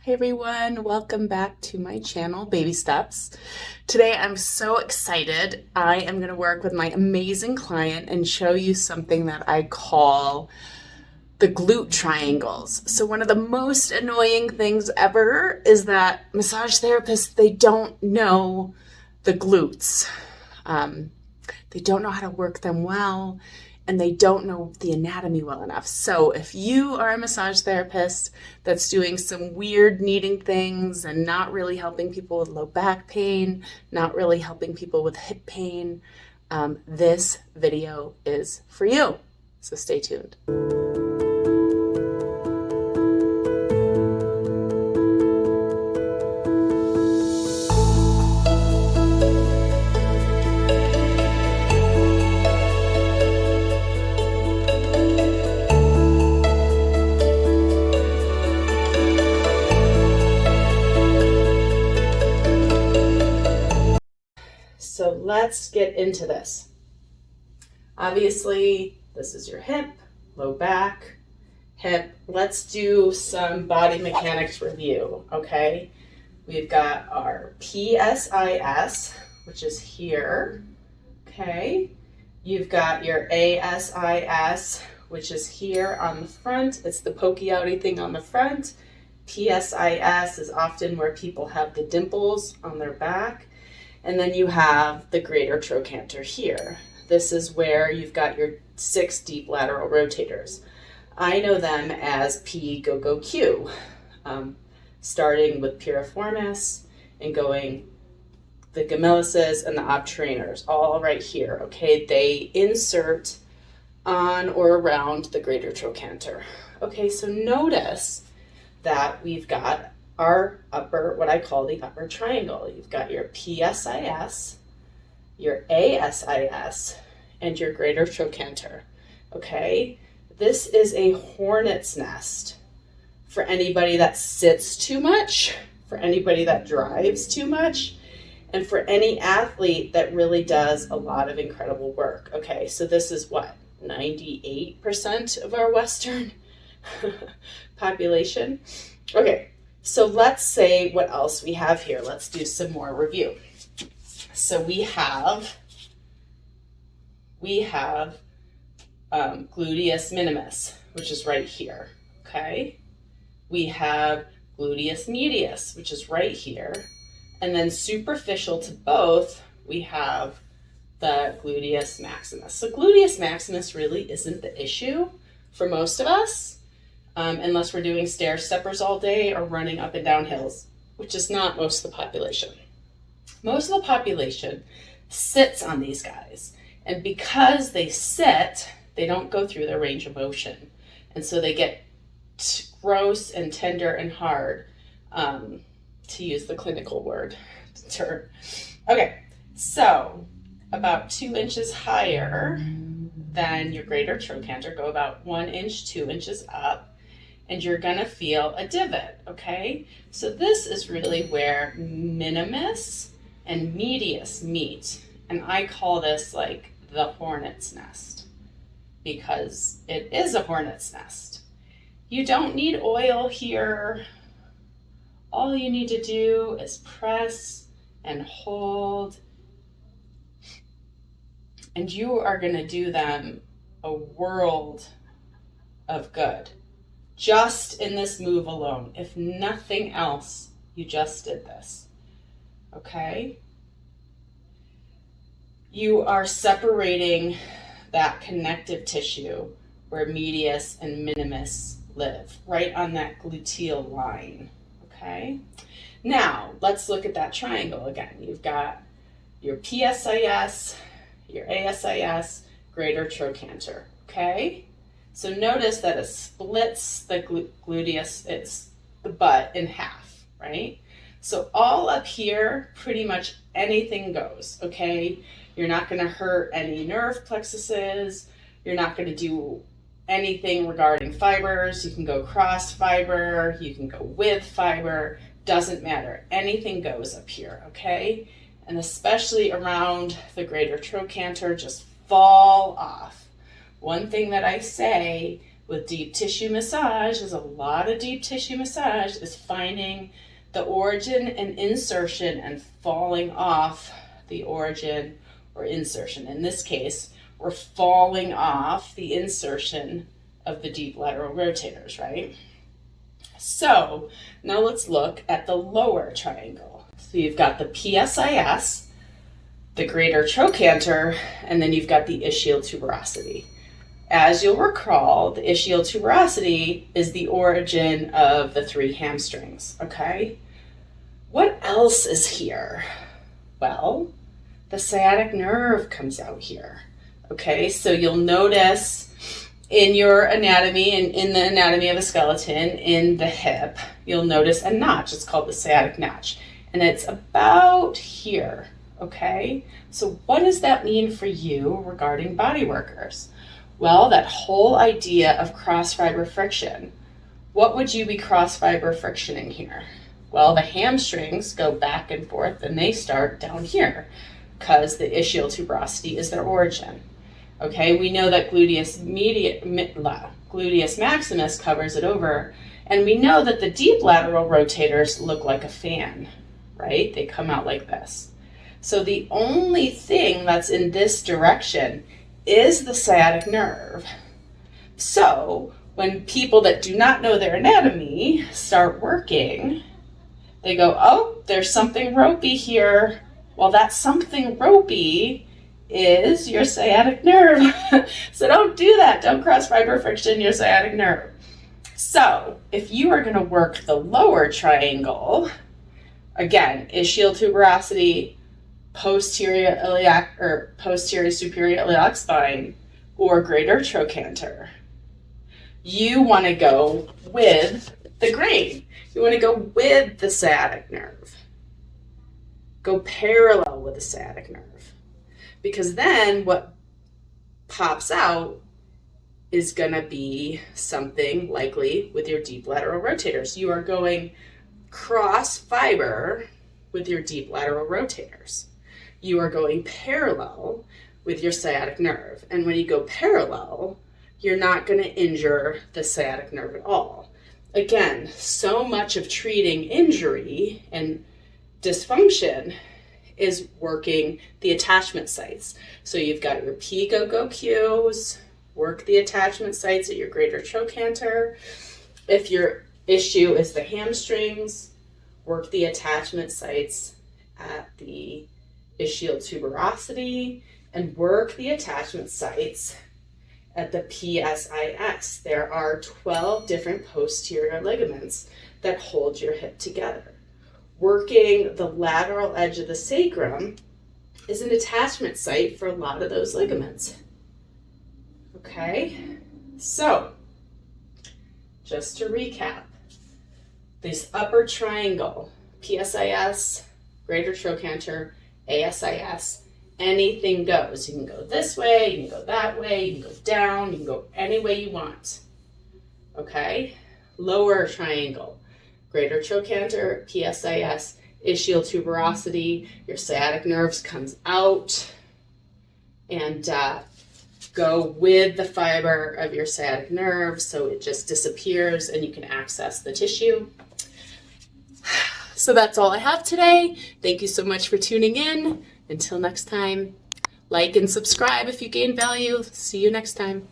Hey everyone, welcome back to my channel, Baby Steps. Today I'm so excited. I am going to work with my amazing client and show you something that I call the glute triangles. So one of the most annoying things ever is that massage therapists, they don't know the glutes. They don't know how to work them well, and they don't know the anatomy well enough. So if you are a massage therapist that's doing some weird kneading things and not really helping people with low back pain, not really helping people with hip pain, this video is for you. So stay tuned. So let's get into this. Obviously, this is your hip, low back, hip. Let's do some body mechanics review, okay? We've got our PSIS, which is here, okay? You've got your ASIS, which is here on the front. It's the pokey outy thing on the front. PSIS is often where people have the dimples on their back. And then you have the greater trochanter here. This is where you've got your 6 deep lateral rotators. I know them as P, go, go, Q, starting with piriformis and going the gemmelluses and the obturators, all right here, okay? They insert on or around the greater trochanter. Okay, so notice that we've got our upper, what I call the upper triangle. You've got your PSIS, your ASIS, and your greater trochanter, okay? This is a hornet's nest for anybody that sits too much, for anybody that drives too much, and for any athlete that really does a lot of incredible work, okay? So this is what, 98% of our Western population? Okay. So let's say what else we have here. Let's do some more review. So we have gluteus minimus, which is right here, okay? We have gluteus medius, which is right here. And then superficial to both, we have the gluteus maximus. So gluteus maximus really isn't the issue for most of us. Unless we're doing stair steppers all day or running up and down hills, which is not most of the population. Most of the population sits on these guys. And because they sit, they don't go through their range of motion. And so they get gross and tender and hard, to use the clinical word term. Okay, so about 2 inches higher than your greater trochanter, go about 1 inch, 2 inches up, and you're gonna feel a divot, okay? So this is really where minimus and medius meet. And I call this like the hornet's nest because it is a hornet's nest. You don't need oil here. All you need to do is press and hold. And you are gonna do them a world of good. Just in this move alone. If nothing else, you just did this, okay? You are separating that connective tissue where medius and minimus live, right on that gluteal line, okay? Now, let's look at that triangle again. You've got your PSIS, your ASIS, greater trochanter, okay? So notice that it splits the gluteus, it's the butt, in half, right? So all up here, pretty much anything goes, okay? You're not gonna hurt any nerve plexuses. You're not gonna do anything regarding fibers. You can go cross fiber, you can go with fiber, doesn't matter. Anything goes up here, okay? And especially around the greater trochanter, just fall off. One thing that I say with deep tissue massage, there's a lot of deep tissue massage, is finding the origin and insertion and falling off the origin or insertion. In this case, we're falling off the insertion of the deep lateral rotators, right? So now let's look at the lower triangle. So you've got the PSIS, the greater trochanter, and then you've got the ischial tuberosity. As you'll recall, the ischial tuberosity is the origin of the 3 hamstrings, okay? What else is here? Well, the sciatic nerve comes out here, okay? So you'll notice in your anatomy, and in the anatomy of a skeleton, in the hip, you'll notice a notch. It's called the sciatic notch, and it's about here, okay? So what does that mean for you regarding body workers? Well, that whole idea of cross-fiber friction. What would you be cross-fiber frictioning here? Well, the hamstrings go back and forth, and they start down here because the ischial tuberosity is their origin. Okay, we know that gluteus maximus covers it over, and we know that the deep lateral rotators look like a fan, right? They come out like this. So the only thing that's in this direction is the sciatic nerve. So when people that do not know their anatomy start working, they go, oh, there's something ropey here. Well, that something ropey is your sciatic nerve. So don't do that. Don't cross fiber friction your sciatic nerve. So if you are going to work the lower triangle, again, ischial tuberosity, posterior superior iliac spine, or greater trochanter, you want to go with the grain. You want to go with the sciatic nerve. Go parallel with the sciatic nerve. Because then what pops out is going to be something likely with your deep lateral rotators. You are going cross fiber with your deep lateral rotators. You are going parallel with your sciatic nerve. And when you go parallel, you're not going to injure the sciatic nerve at all. Again, so much of treating injury and dysfunction is working the attachment sites. So you've got your P-go-go cues, work the attachment sites at your greater trochanter. If your issue is the hamstrings, work the attachment sites at the ischial tuberosity, and work the attachment sites at the PSIS. There are 12 different posterior ligaments that hold your hip together. Working the lateral edge of the sacrum is an attachment site for a lot of those ligaments. Okay, so just to recap, this upper triangle, PSIS, greater trochanter, ASIS, anything goes. You can go this way, you can go that way, you can go down, you can go any way you want. Okay, lower triangle, greater trochanter, PSIS, ischial tuberosity, your sciatic nerves comes out, and go with the fiber of your sciatic nerve so it just disappears and you can access the tissue. So that's all I have today. Thank you so much for tuning in. Until next time, like and subscribe if you gain value. See you next time.